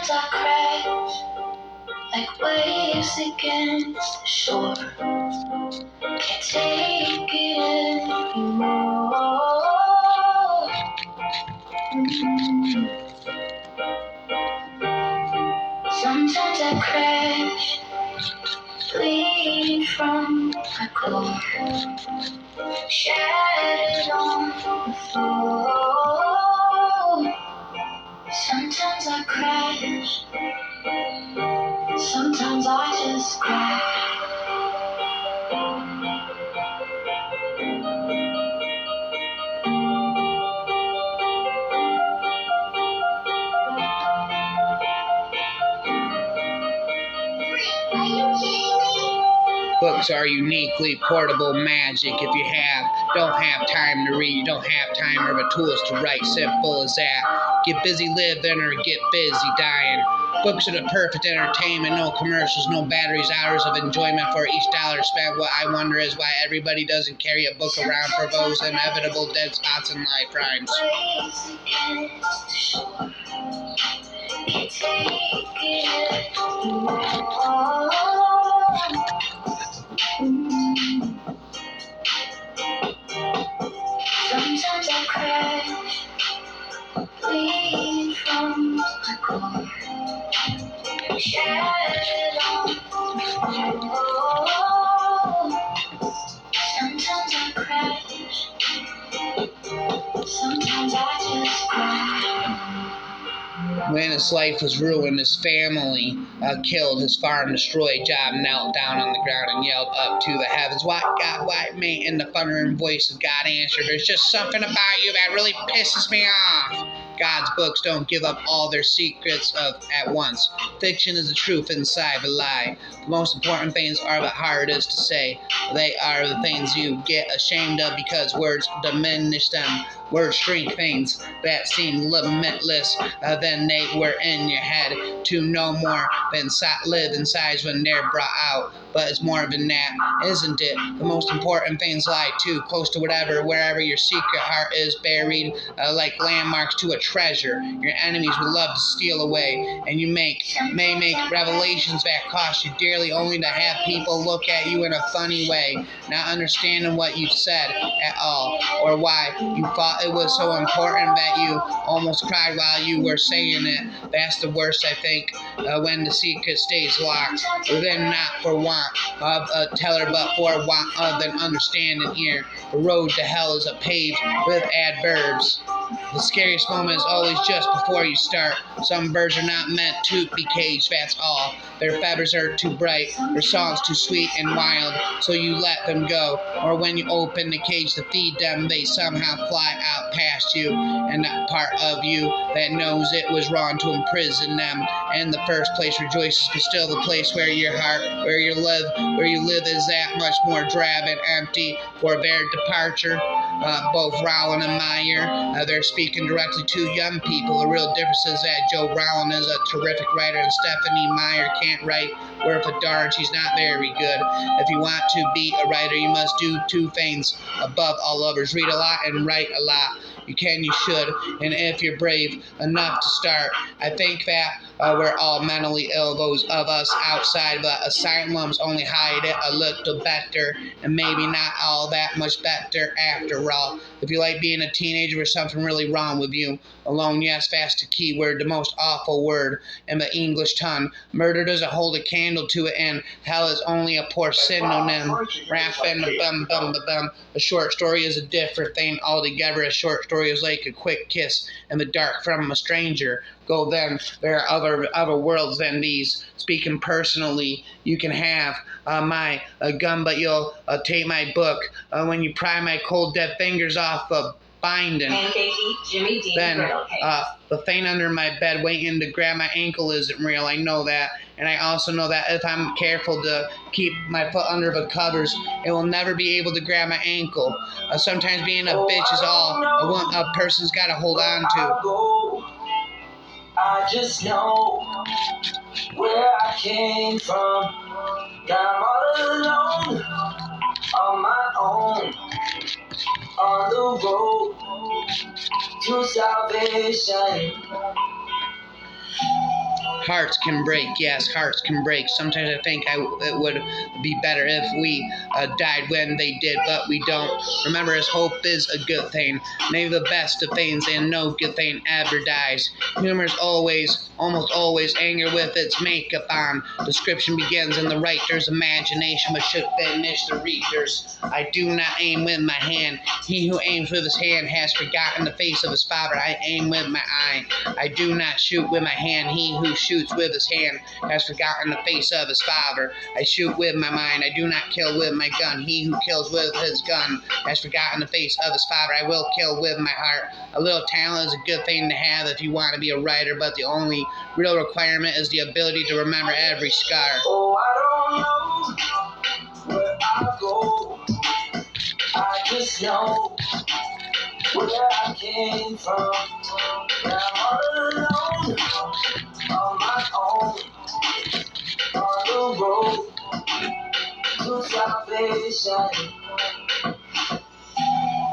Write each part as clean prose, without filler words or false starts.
Sometimes I crash like waves against the shore. Can't take it anymore. Sometimes I crash, bleeding from my core, shattered on the floor. Sometimes I crash, sometimes I just cry. Are you kidding me? Books are uniquely portable magic. If you don't have time to read, you don't have time or the tools to write. Simple as that. Get busy living or get busy dying. Books are the perfect entertainment. No commercials, no batteries, hours of enjoyment for each dollar spent. What I wonder is why everybody doesn't carry a book around for those inevitable dead spots in life rhymes. Waves against the shore. Can't take it anymore. Sometimes I crash, bleeding from my core, shattered on the floor. Sometimes I crash, sometimes I just cry. When his life was ruined, his family killed, his farm destroyed, Job knelt down on the ground and yelled up to the heavens, "What God, what me?" And the thundering voice of God answered, "There's just something about you that really pisses me off." God's books don't give up all their secrets at once. Fiction is the truth inside the lie. The most important things are the hardest to say. They are the things you get ashamed of because words diminish them. Words shrink things that seem limitless than they were in your head to no more than live inside when they're brought out. But it's more than that, isn't it? The most important things lie too close to wherever your secret heart is buried, like landmarks to a treasure. Your enemies would love to steal away, and you may make revelations that cost you dearly, only to have people look at you in a funny way, not understanding what you said at all, or why you thought it was so important that you almost cried while you were saying it. That's the worst, I think, when the secret stays locked within, not for want of a teller, but for want of an understanding ear. The road to hell is paved with adverbs. The scariest moment is always just before you start. Some birds are not meant to be caged, that's all. Their feathers are too bright, their songs too sweet and wild, so you let them go. Or when you open the cage to feed them, they somehow fly out past you, and that part of you that knows it was wrong to imprison them in the first place rejoices, but still the place where your heart, where you live is that much more drab and empty for their departure. Both Rowland and Meyer, they're speaking directly to young people. The real difference is that Joe Rowland is a terrific writer and Stephanie Meyer can't write worth a darn. She's not very good. If you want to be a writer, you must do two things above all others: read a lot and write a lot. You can, you should, and if you're brave enough to start. I think that we're all mentally ill, those of us outside the asylums only hide it a little better, and maybe not all that much better after all. If you like being a teenager, there's something really wrong with you. Alone, yes, fast a keyword, the most awful word in the English tongue. Murder doesn't hold a candle to it, and hell is only a poor synonym. Rap and bum. A short story is a different thing altogether. A short story is like a quick kiss in the dark from a stranger. Go then, there are other worlds than these. Speaking personally, you can have my gun, but you'll take my book. When you pry my cold dead fingers off of binding, Jimmy Dean, then the thing under my bed waiting to grab my ankle isn't real. I know that. And I also know that if I'm careful to keep my foot under the covers, it will never be able to grab my ankle. Sometimes being a bitch is all a person's got to hold on to. I just know where I came from. I'm all alone, on my own, on the road to salvation. Hearts can break, yes, hearts can break. Sometimes I think it would be better if we died when they did, but we don't. Remember, as hope is a good thing. Maybe the best of things, and no good thing ever dies. Humor is always, almost always, anger with its makeup on. Description begins in the writer's imagination, but should finish the reader's. I do not aim with my hand. He who aims with his hand has forgotten the face of his father. I aim with my eye. I do not shoot with my hand. He who shoots with his hand has forgotten the face of his father. I shoot with my mind. I do not kill with my gun. He who kills with his gun has forgotten the face of his father. I will kill with my heart. A little talent is a good thing to have if you want to be a writer, but the only real requirement is the ability to remember every scar. Oh, I don't know where I go. I just know where I came from. Now I'm all alone on my own on the road to salvation.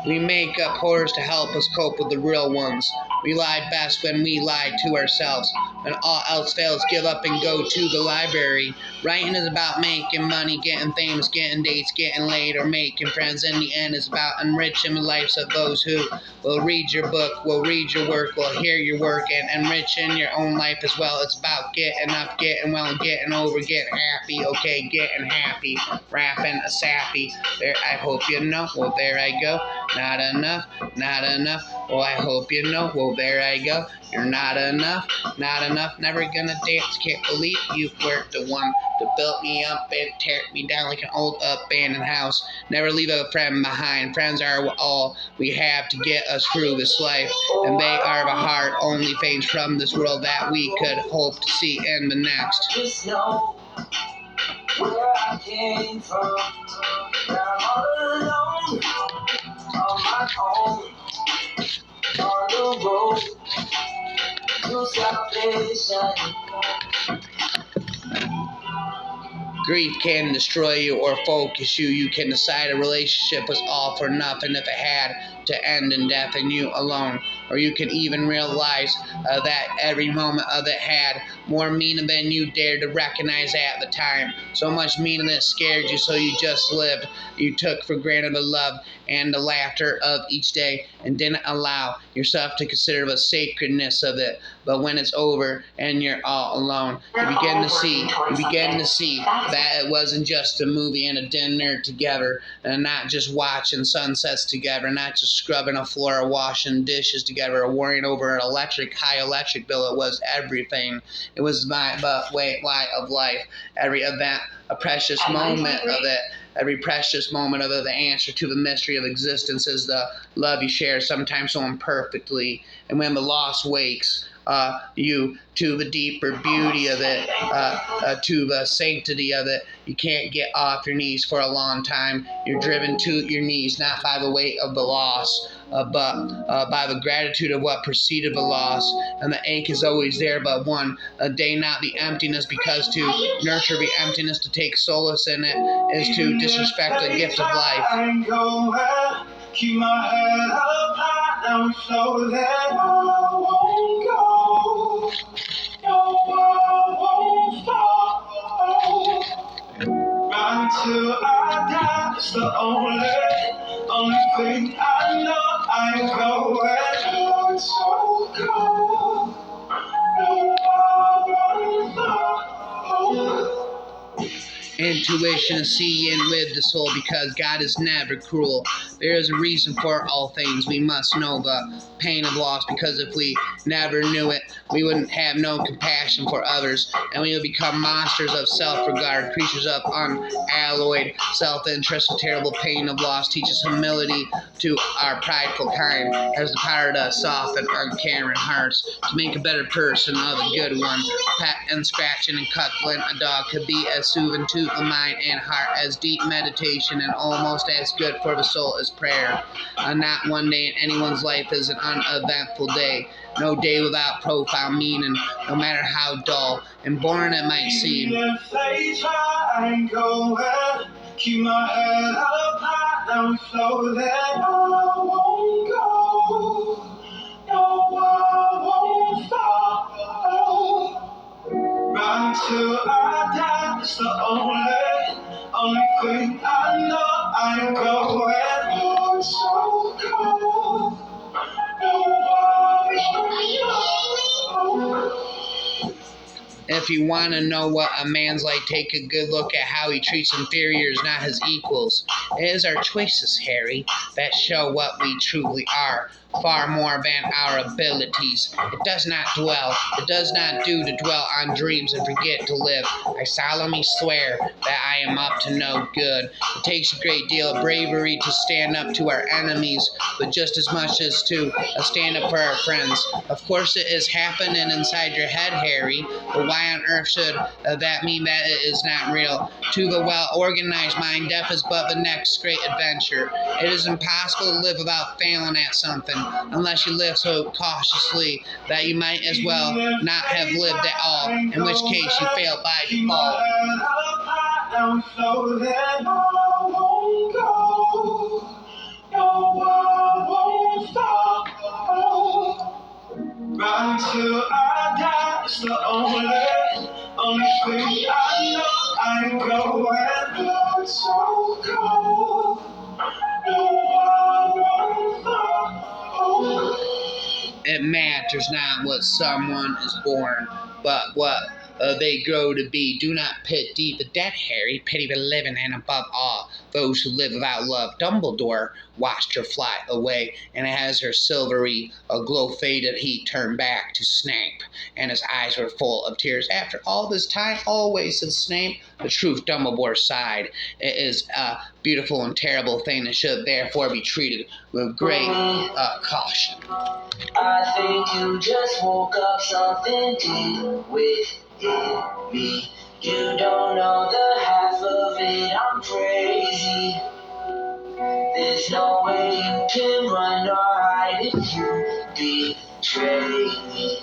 We make up horrors to help us cope with the real ones. We lie best when we lie to ourselves. When all else fails, give up and go to the library. Writing is about making money, getting famous, getting dates, getting laid, or making friends. In the end, it's about enriching the lives of those who will read your book, will read your work, will hear your work, and enriching your own life as well. It's about getting up, getting well, getting over, getting happy. Okay, getting happy. Rapping a sappy. There, I hope you know. Well, there I go. Not enough, not enough. Well, I hope you know. Well, there I go. You're not enough, not enough. Never gonna dance. Can't believe you were the one to build me up and tear me down like an old abandoned house. Never leave a friend behind. Friends are all we have to get us through this life, and they are the hard only things from this world that we could hope to see in the next. Just know where I came from. Now I'm all alone on my own on the road to salvation. Grief can destroy you or focus you. You can decide a relationship was all for nothing if it had to end in death and you alone. Or you can even realize that every moment of it had more meaning than you dared to recognize at the time. So much meaning that scared you, so you just lived. You took for granted the love and the laughter of each day and didn't allow yourself to consider the sacredness of it. But when it's over and you're all alone, you begin to see that it wasn't just a movie and a dinner together, and not just watching sunsets together, not just scrubbing a floor or washing dishes together or worrying over an high electric bill. It was everything. It was the way of life. Every event, a precious moment of it. Every precious moment of it, the answer to the mystery of existence is the love you share, sometimes so imperfectly. And when the loss wakes you to the deeper beauty of it, to the sanctity of it, you can't get off your knees for a long time. You're driven to your knees, not by the weight of the loss, but by the gratitude of what preceded the loss. And the ache is always there, but one day not the emptiness, because to nurture the emptiness, to take solace in it, is to disrespect the gift of life. Keep my head up high, now we flow that I won't go. No, I won't fall. Right till I die, it's the only thing I know. I ain't going, it's so cold. No, I won't fall. Intuition, seeing with the soul, because God is never cruel. There is a reason for all things. We must know the pain of loss, because if we never knew it, we wouldn't have no compassion for others, and we would become monsters of self-regard, creatures of unalloyed self-interest. The terrible pain of loss teaches humility to our prideful kind, has the power to soften uncaring hearts, to make a better person of a good one. Pet and scratching and cuddling a dog could be as soothing to the mind and heart as deep meditation, and almost as good for the soul as prayer. Not one day in anyone's life is an uneventful day. No day without profound meaning, no matter how dull and boring it might seem. I ain't going, keep my head up high, now we flow that I won't go. No, I won't fall. till I die. It's the only thing I know. I am going on so cold. If you want to know what a man's like, take a good look at how he treats inferiors, not his equals. It is our choices, Harry, that show what we truly are, far more than our abilities. It does not do to dwell on dreams and forget to live. I solemnly swear that I am up to no good. It takes a great deal of bravery to stand up to our enemies, but just as much as to stand up for our friends. Of course it is happening inside your head, Harry, but why on earth should that mean that it is not real? To the well-organized mind, death is but the next great adventure. It is impossible to live without failing at something, unless you live so cautiously that you might as well not have lived at all, in which case you fail by default. Until I die, it's the only thing I know. I'm going on so cold. No one won't fall. It matters not what someone is born, but what they grow to be. Do not pity the dead, Harry. Pity the living, and above all, those who live without love. Dumbledore watched her fly away, and as her silvery glow faded, he turned back to Snape, and his eyes were full of tears. After all this time, always, said Snape. The truth, Dumbledore sighed. It is a beautiful and terrible thing, and should therefore be treated with great caution. I think you just woke up something deep within me. You don't know the half of it, I'm crazy. There's no way you can run or hide if you betray me.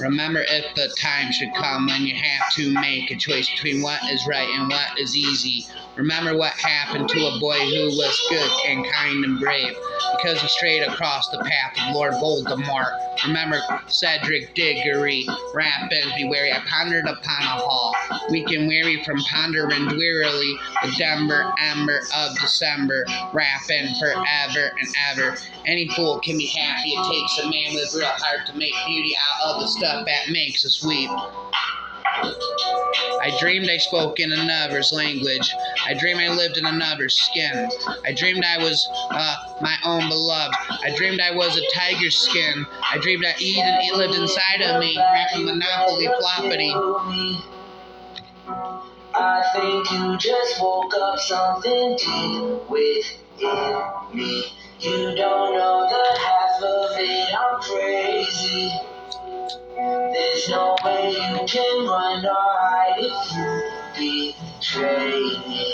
Remember, if the time should come when you have to make a choice between what is right and what is easy, remember what happened to a boy who was good and kind and brave, because he strayed across the path of Lord Voldemort. Remember Cedric Diggory, rampant, be wary. I pondered upon a hall, weak and weary from pondering wearily, the Denver ember of December, rapping forever and ever. Any fool can be happy. It takes a man with a real heart to make beauty out of the stuff that makes us weep. I dreamed I spoke in another's language. I dreamed I lived in another's skin. I dreamed I was my own beloved. I dreamed I was a tiger's skin. I dreamed that Eden lived inside of me, rapping Monopoly Floppity. I think you just woke up something deep within me. You don't know the half of it, I'm crazy. There's no way you can run or hide if you betray me.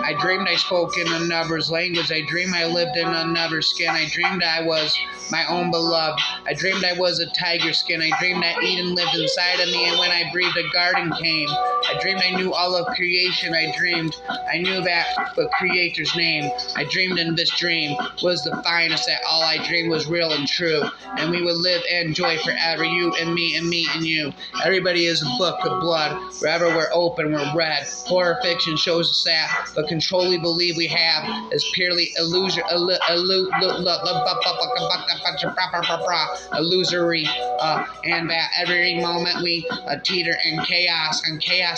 I dreamed I spoke in another's language. I dreamed I lived in another's skin. I dreamed I was my own beloved. I dreamed I was a tiger skin. I dreamed that Eden lived inside of me, and when I breathed, a garden came. I dreamed I knew all of creation. I dreamed I knew that the Creator's name. I dreamed in this dream was the finest, that all I dreamed was real and true, and we would live and enjoy forever, you and me and you. Everybody is a book of blood. Wherever we're open, we're read. Horror fiction shows us that the control we believe we have is purely illusory, and that every moment we teeter in chaos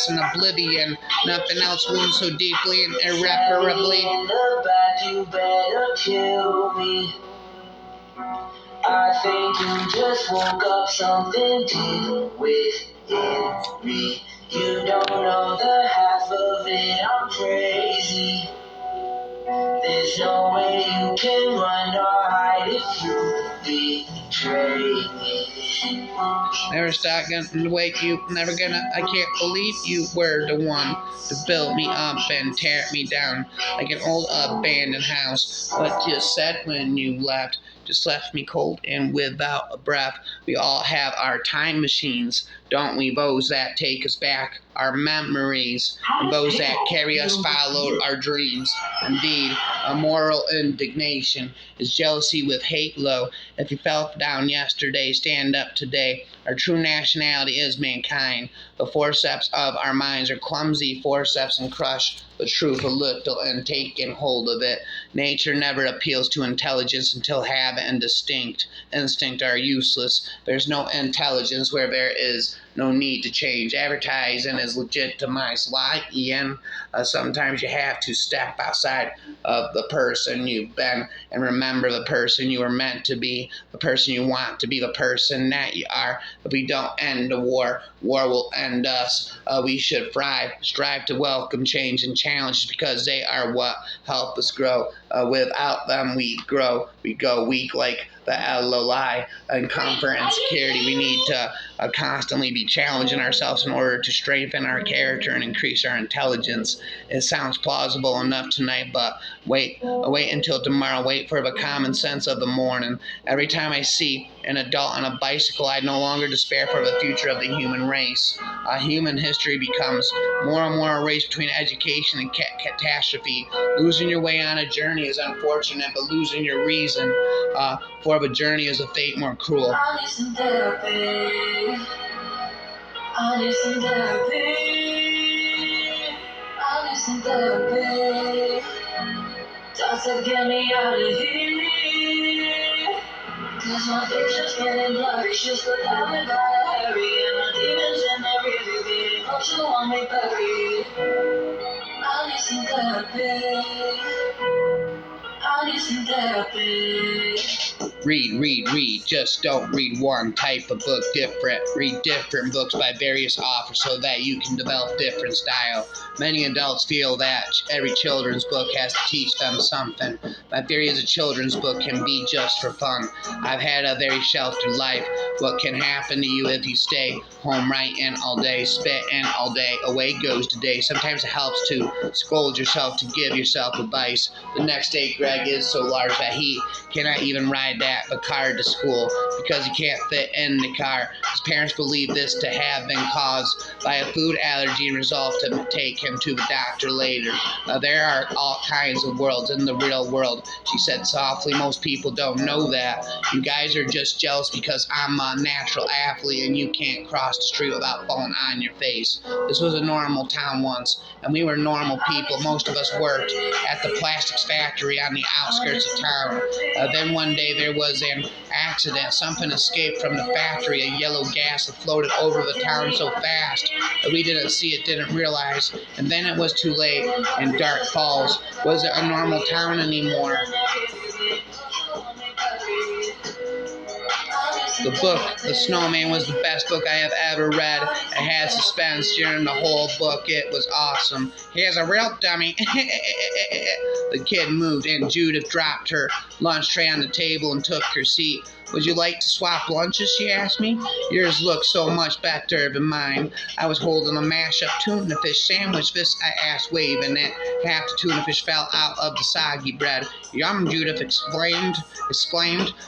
and oblivion. Nothing else wounds so deeply and irreparably. In the back, you better kill me. I think you just woke up something deep within me. You don't know the half of it, I'm crazy. There's no way you can run or hide if you betray me. Never stop gonna wake you, never gonna, I can't believe you were the one to build me up and tear me down like an old abandoned house. What you said when you left just left me cold and without a breath. We all have our time machines, don't we? Those that take us back, our memories, and those that carry us follow our dreams. Indeed, a moral indignation is jealousy with hate low. If you fell down yesterday, stand up today. Our true nationality is mankind. The forceps of our minds are clumsy forceps and crush the truth a little and taking hold of it. Nature never appeals to intelligence until habit and instinct are useless. There's no intelligence where there is no need to change. Advertising is legitimized lying. Sometimes you have to step outside of the person you've been and remember the person you were meant to be, the person you want to be, the person that you are. If we don't end the war, war will end us. We should strive to welcome change and challenges because they are what help us grow. Without them, we go weak like the LOI and comfort and security. We need to constantly be challenging ourselves in order to strengthen our character and increase our intelligence. It sounds plausible enough tonight, but wait until tomorrow. Wait for the common sense of the morning. Every time I see an adult on a bicycle, I no longer despair for the future of the human race. Human history becomes more and more a race between education and catastrophe. Losing your way on a journey is unfortunate, but losing your reason for the journey is a fate more cruel. I need some therapy. I need some therapy. I need some therapy. Doctor, get me out of here. Cause my picture's getting blurry. She's got me by a hurry. And my demons in the rearview getting close to want me buried. I need some therapy. I need some therapy. Read. Just don't read one type of book different. Read different books by various authors so that you can develop different style. Many adults feel that every children's book has to teach them something. My theory is a children's book can be just for fun. I've had a very sheltered life. What can happen to you if you stay home writing all day, spitting all day, away goes the day. Sometimes it helps to scold yourself, to give yourself advice. The next day Greg is so large that he cannot even ride the car to school because he can't fit in the car. His parents believe this to have been caused by a food allergy and resolve to take him to the doctor later. There are all kinds of worlds in the real world, she said softly. Most people don't know that. You guys are just jealous because I'm a natural athlete and you can't cross the street without falling on your face. This was a normal town once, and we were normal people. Most of us worked at the plastics factory on the outskirts of town. Then one day there was an accident. Something escaped from the factory, a yellow gas that floated over the town so fast that we didn't see it, didn't realize, and then it was too late, and Dark Falls wasn't a normal town anymore. The book, The Snowman, was the best book I have ever read. It had suspense during the whole book. It was awesome. Here's a real dummy. The kid moved, and Judith dropped her lunch tray on the table and took her seat. Would you like to swap lunches, she asked me. Yours looked so much better than mine. I was holding a mashed-up tuna fish sandwich. This I asked, waving it. Half the tuna fish fell out of the soggy bread. Yum, Judith exclaimed.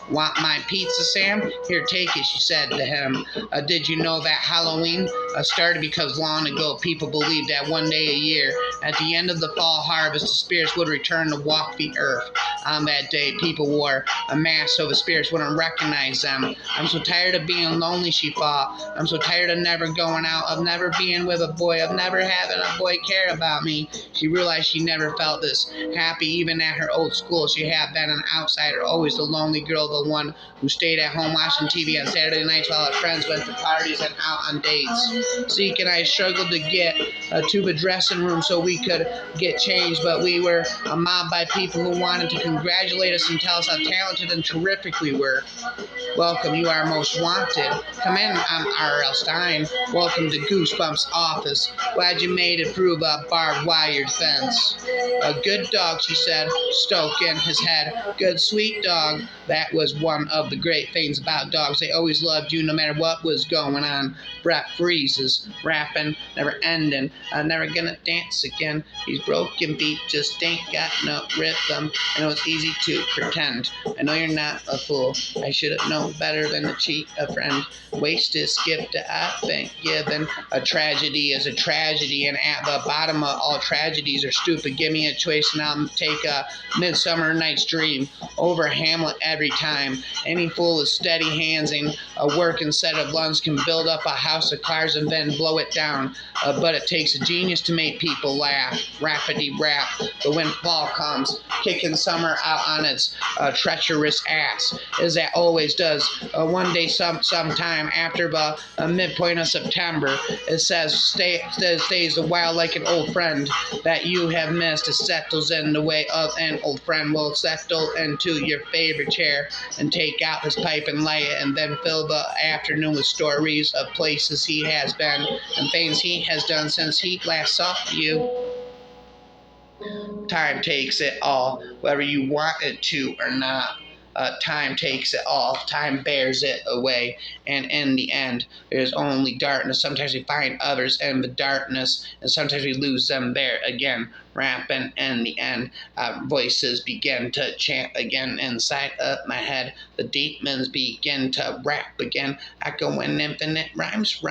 Want my pizza, Sam? Here, take it, she said to him. Did you know that Halloween started because long ago people believed that one day a year, at the end of the fall harvest, the spirits would return to walk the earth. On that day, people wore a mask so the spirits wouldn't recognize them. I'm so tired of being lonely, she thought. I'm so tired of never going out, of never being with a boy, of never having a boy care about me. She realized she never felt this happy even at her old school. She had been an outsider, always the lonely girl, the one who stayed at home watching TV on Saturday nights while her friends went to parties and out on dates. Zeke and I struggled to get to the dressing room so we could get changed, but we were mobbed by people who wanted to congratulate us and tell us how talented and terrific we were. Welcome, you are most wanted. Come in, I'm R.L. Stein. Welcome to Goosebump's office. Glad you made it through the barbed wire fence. A good dog, she said, stroking his head. Good, sweet dog. That was one of the great things about dogs. They always loved you no matter what was going on. Breath freezes, rapping, never ending. I'm never gonna dance again. These broken beats just ain't got no rhythm. And it was it's easy to pretend. I know you're not a fool. I should have known better than to cheat a friend. Waste is skipped I've been given. A tragedy is a tragedy, and at the bottom of all tragedies are stupid. Give me a choice and I'll take a Midsummer Night's Dream over Hamlet every time. Any fool with steady hands and a working set of lungs can build up a house of cards and then blow it down. But it takes a genius to make people laugh. Rapidy rap. The windfall comes, kicking summer out on its treacherous ass, as that always does. One day, sometime after the midpoint of September, it stays a while like an old friend that you have missed. It settles in the way of an old friend will settle into your favorite chair and take out his pipe and light it, and then fill the afternoon with stories of places he has been and things he has done since he last saw you. Time takes it all, whether you want it to or not. Time takes it all. Time bears it away. And in the end, there's only darkness. Sometimes we find others in the darkness, and sometimes we lose them there again. Rapping in the end, voices begin to chant again inside of my head. The demons begin to rap again, echoing infinite rhymes,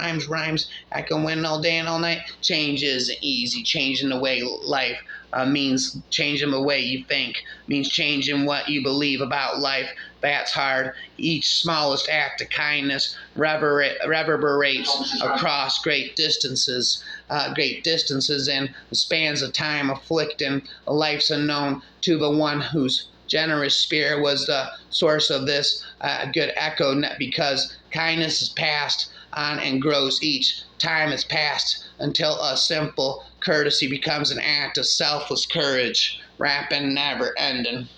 echoing all day and all night. Change is easy, changing the way life means changing the way you think, means changing what you believe about life. That's hard. Each smallest act of kindness reverberates across great distances and the spans of time, afflicting life's unknown to the one whose generous spirit was the source of this good echo, because kindness is passed on and grows each time it's passed until a simple courtesy becomes an act of selfless courage, rapping never ending.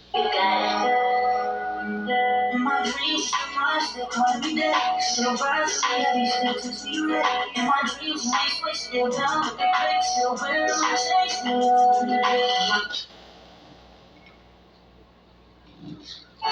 My dreams too much, they call me dead. Still rise, steady, still to see red. In my dreams, nice way, still down with the click. Still wearing my chain, still on the day.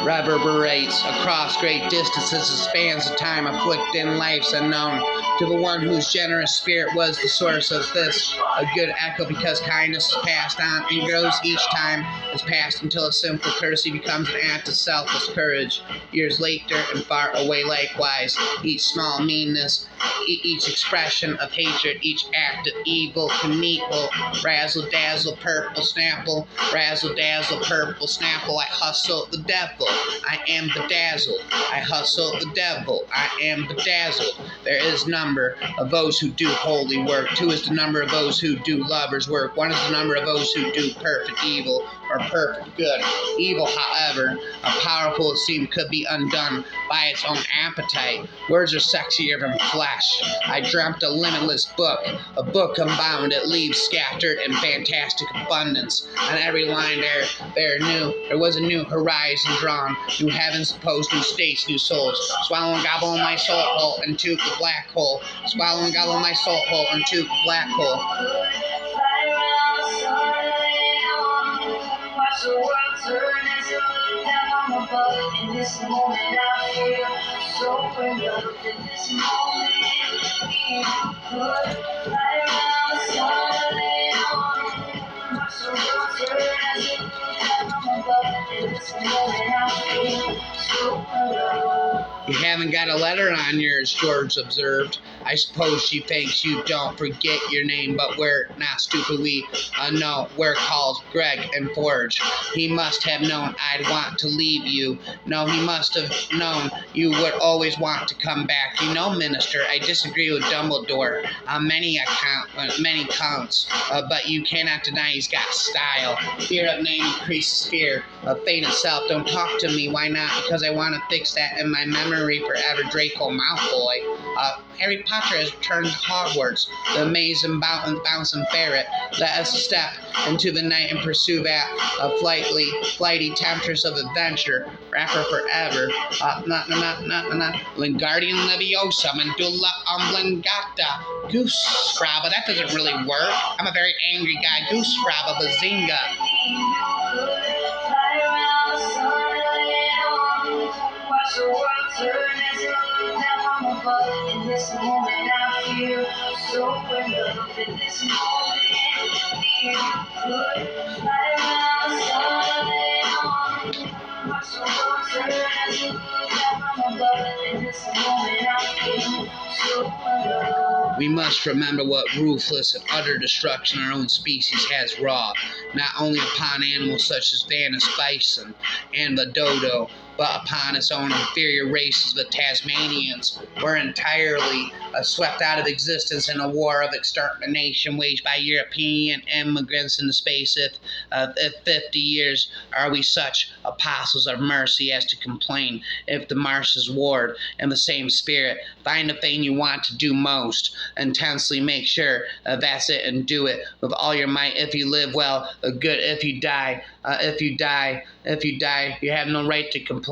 Reverberates across great distances and spans of time, afflicting life's unknown to the one whose generous spirit was the source of this a good echo, because kindness is passed on and grows each time is passed until a simple courtesy becomes an act of selfless courage. Years later and far away likewise, each small meanness, each expression of hatred, each act of evil, Knievel, razzle dazzle, purple snapple, razzle dazzle, purple snapple. I hustle the devil, I am bedazzled. I hustle the devil, I am bedazzled. There is number of those who do holy work. 2 is the number of those who do lovers' work. 1 is the number of those who do perfect evil or perfect good. Evil, however, powerful it seemed, could be undone by its own appetite. Words are sexier than flesh. I dreamt a limitless book, a book unbound. It leaves scattered in fantastic abundance. On every line there was a new horizon drawn, new heavens supposed, new states, new souls. Swallow and gobble my soul hole into the black hole. Swallow and gobble my soul hole into the black hole. Watch the world turn as you look down from above. In this moment I feel so in love. In this moment we could fly around the sun. Watch the world turn as you look down from above. In this moment I feel so in love. You haven't got a letter on yours, George observed. I suppose she thinks you don't forget your name, but we're not stupid. We know we're called Greg and Forge. He must have known I'd want to leave you. No, he must have known you would always want to come back. You know, Minister, I disagree with Dumbledore on many counts, but you cannot deny he's got style. Fear of name increases fear of fate itself. Don't talk to me. Why not? Because I want to fix that in my memory forever. Draco Malfoy. Harry Potter has returned to Hogwarts. The maze and bouncing ferret. Let us step into the night and pursue that flighty temptress of adventure. Rapper forever. Lingardium Leviosa, Medulla Oblongata. Goose Fraba. That doesn't really work. I'm a very angry guy. Goose Fraba Bazinga. Watch the world turn as you look down from above. In this moment I feel so in love. In this moment we could fly around the sun. We must remember what ruthless and utter destruction our own species has wrought, not only upon animals such as Vanus bison and the dodo, but upon its own inferior races. The Tasmanians were entirely swept out of existence in a war of extermination waged by European immigrants in the space of 50 years. Are we such apostles of mercy as to complain if the marshes warred in the same spirit? Find the thing you want to do most intensely, make sure that's it, and do it with all your might. If you live, well, good. If you die, you have no right to complain.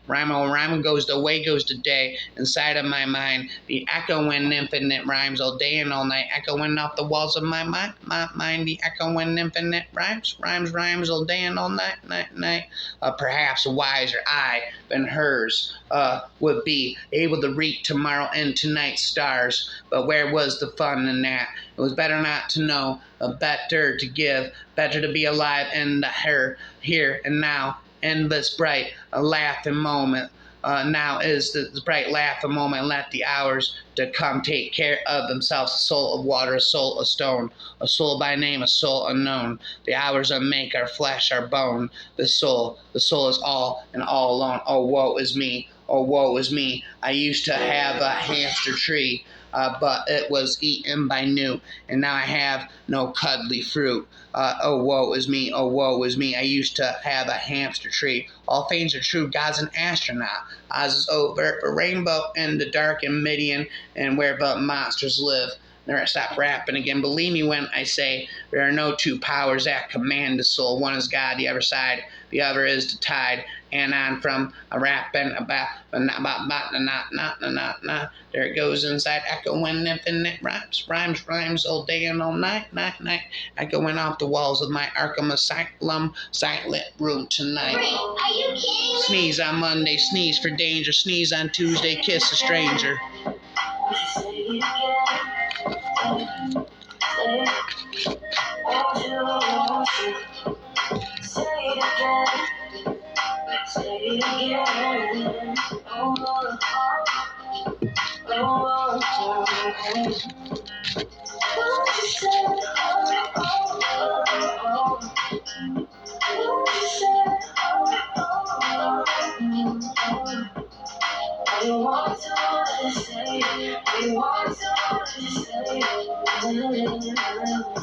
Rhyme goes the way goes the day inside of my mind. The echoing infinite rhymes all day and all night, echoing off the walls of my mind. The echoing infinite rhymes all day and all night. Perhaps a wiser eye than hers would be able to read tomorrow and tonight's stars. But where was the fun in that? It was better not to know, better to give, better to be alive in the here and now, in this bright laughing moment. Now is the bright laughing moment. Let the hours to come take care of themselves. A soul of water, a soul of stone, a soul by name, a soul unknown. The hours that make our flesh, our bone. The soul is all and all alone. Oh, woe is me. Oh, woe is me. I used to have a hamster tree, but it was eaten by newt, and now I have no cuddly fruit. Oh, woe is me. Oh, woe is me. I used to have a hamster tree. All things are true. God's an astronaut. Oz is over a rainbow in the dark and Midian, and where but monsters live. There, I stop rapping again. Believe me when I say there are no two powers that command the soul. One is God, the other side, the other is the tide. And on from a rapping about, there it goes inside, echoing infinite rhymes all day and all night. Echoing off the walls of my Arkham Asylum silent room tonight. Are you kidding? Sneeze on Monday, sneeze for danger. Sneeze on Tuesday, kiss a stranger. Say it again.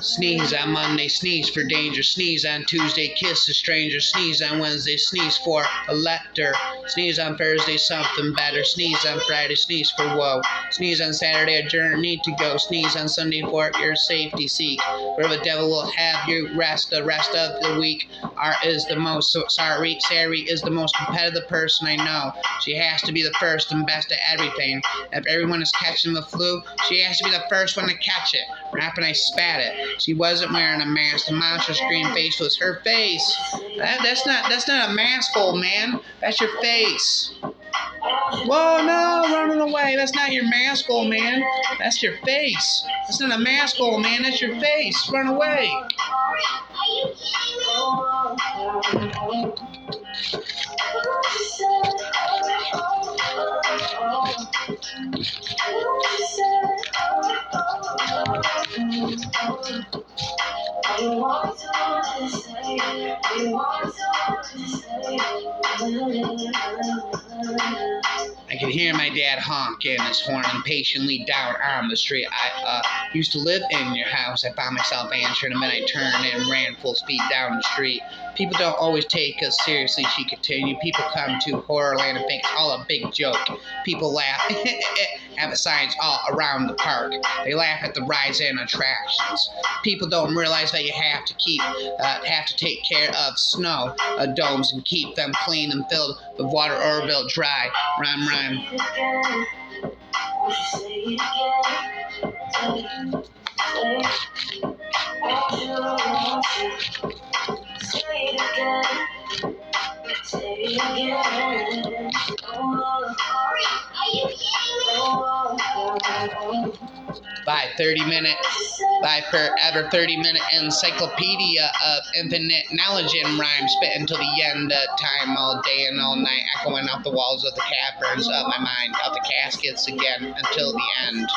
Sneeze on Monday, sneeze for danger. Sneeze on Tuesday, kiss a stranger. Sneeze on Wednesday, sneeze for a letter. Sneeze on Thursday, something better. Sneeze on Friday, sneeze for woe. Sneeze on Saturday, a journey to go. Sneeze on Sunday for your safety seek. Where the devil will have you rest the rest of the week. Art is the most sorry. Sari is the most competitive person I know. She has to be the first and best at everything. If everyone is catching the flu, she has to be the first one to catch it. Rap and I spat it. She wasn't wearing a mask. The monster's green face was her face. That's not a mask, old man. That's your face. Whoa, no, running away. That's not your mask, old man. That's your face. That's not a mask, old man. That's your face. Run away. Are you kidding me? I could hear my dad honking his horn impatiently down on the street. I used to live in your house. I found myself answering, and then I turned and ran full speed down the street. People don't always take us seriously, she continued. People come to Horrorland and think it's all a big joke. People laugh at the signs all around the park. They laugh at the rides and attractions. People don't realize that you have to take care of snow domes and keep them clean and filled with water or they'll dry. Rhyme. By 30 minutes. Thy forever 30-minute encyclopedia of infinite knowledge and rhyme, spit until the end of time, all day and all night, echoing out the walls of the caverns of my mind, out the caskets again until the end.